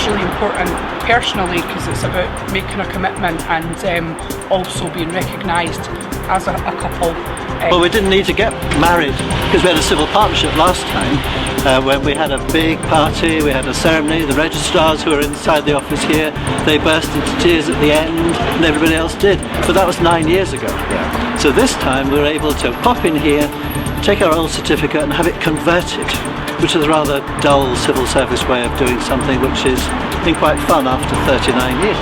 really important personally because it's about making a commitment and also being recognised as a couple. Well, we didn't need to get married because we had a civil partnership last time when we had a big party, we had a ceremony, the registrars who were inside the office here, they burst into tears at the end and everybody else did. But that was 9 years ago. Yeah. So this time we were able to pop in here, take our old certificate and have it converted, which is a rather dull civil service way of doing something which has been quite fun after 39 years.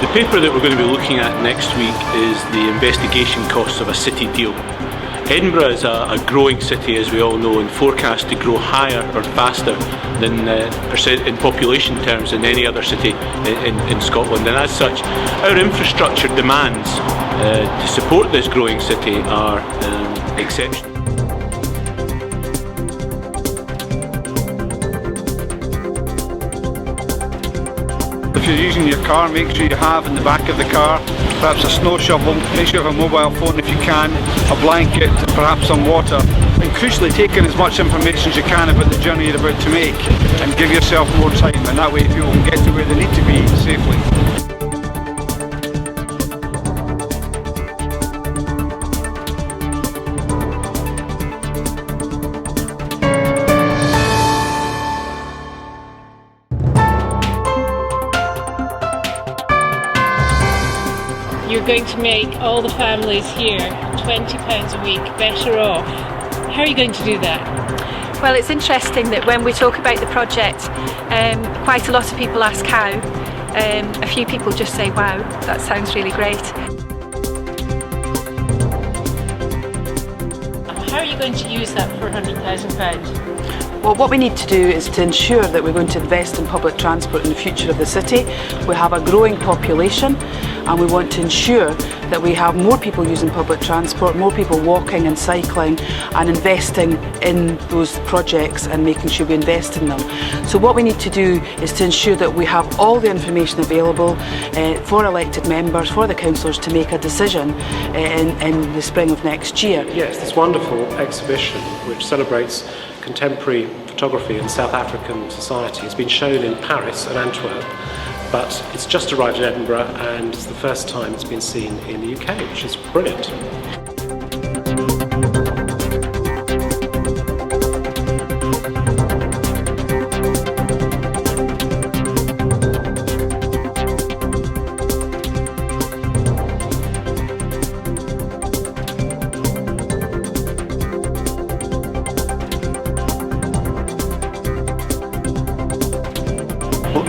The paper that we're going to be looking at next week is the investigation costs of a city deal. Edinburgh is a growing city, as we all know, and forecast to grow higher or faster than in population terms than any other city in Scotland. And as such, our infrastructure demands to support this growing city are exceptional. If you're using your car, make sure you have in the back of the car perhaps a snow shovel, make sure you have a mobile phone if you can, a blanket, perhaps some water, and crucially take in as much information as you can about the journey you're about to make and give yourself more time, and that way people can get to where they need to be safely. You're going to make all the families here £20 a week better off. How are you going to do that? Well, it's interesting that when we talk about the project, quite a lot of people ask how. A few people just say, wow, that sounds really great. How are you going to use that £400,000? Well, what we need to do is to ensure that we're going to invest in public transport in the future of the city. We have a growing population and we want to ensure that we have more people using public transport, more people walking and cycling and investing in those projects and making sure we invest in them. So what we need to do is to ensure that we have all the information available for elected members, for the councillors to make a decision in the spring of next year. Yes, this wonderful exhibition which celebrates contemporary photography in South African society has been shown in Paris and Antwerp, but it's just arrived in Edinburgh and it's the first time it's been seen in the UK, which is brilliant.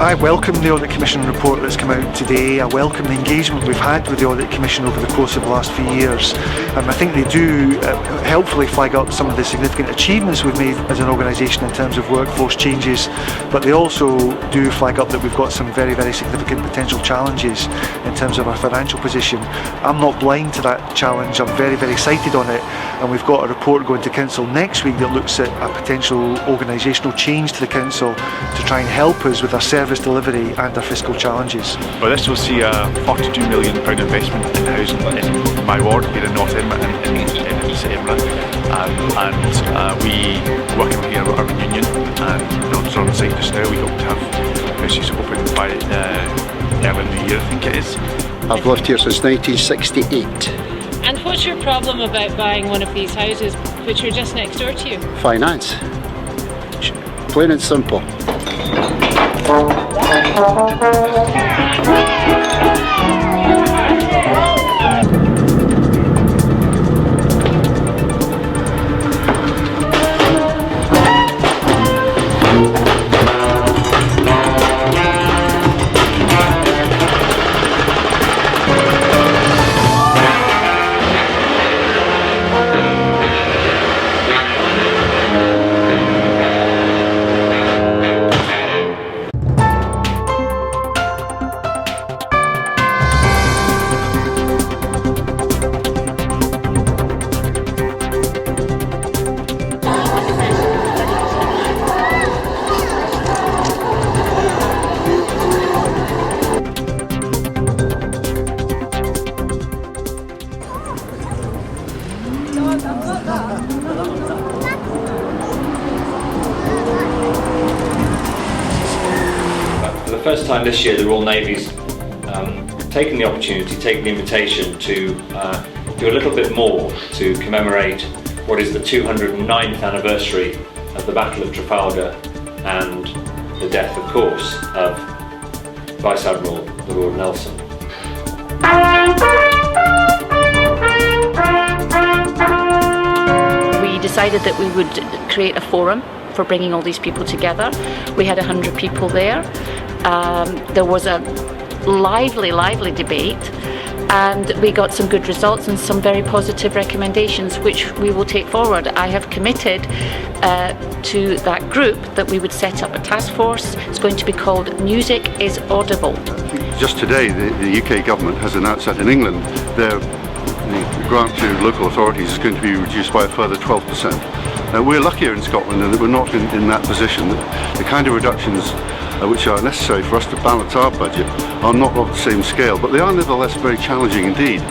I welcome the Audit Commission report that's come out today. I welcome the engagement we've had with the Audit Commission over the course of the last few years. I think they do helpfully flag up some of the significant achievements we've made as an organisation in terms of workforce changes, but they also do flag up that we've got some very, very significant potential challenges in terms of our financial position. I'm not blind to that challenge, I'm very, very excited on it, and we've got a report going to Council next week that looks at a potential organisational change to the Council to try and help us with our service delivery and our fiscal challenges. Well, this will see a £42 million investment in housing in my ward here in North Edinburgh, in East Edinburgh, and we working here with our union and nodes on site just now. We hope to have houses open by early in the year, I think it is. I've lived here since 1968. And what's your problem about buying one of these houses which are just next door to you? Finance. Plain and simple. the first time this year, the Royal Navy's taken the opportunity, taken the invitation to do a little bit more to commemorate what is the 209th anniversary of the Battle of Trafalgar and the death, of course, of Vice Admiral Lord Nelson. We decided that we would create a forum for bringing all these people together. We had 100 people there. There was a lively debate, and we got some good results and some very positive recommendations which we will take forward. I have committed to that group that we would set up a task force. It's going to be called Music is Audible. Just today the UK government has announced that in England the grant to local authorities is going to be reduced by a further 12%. We're luckier in Scotland in that we're not in that position. The kind of reductions which are necessary for us to balance our budget are not of the same scale, but they are nevertheless very challenging indeed.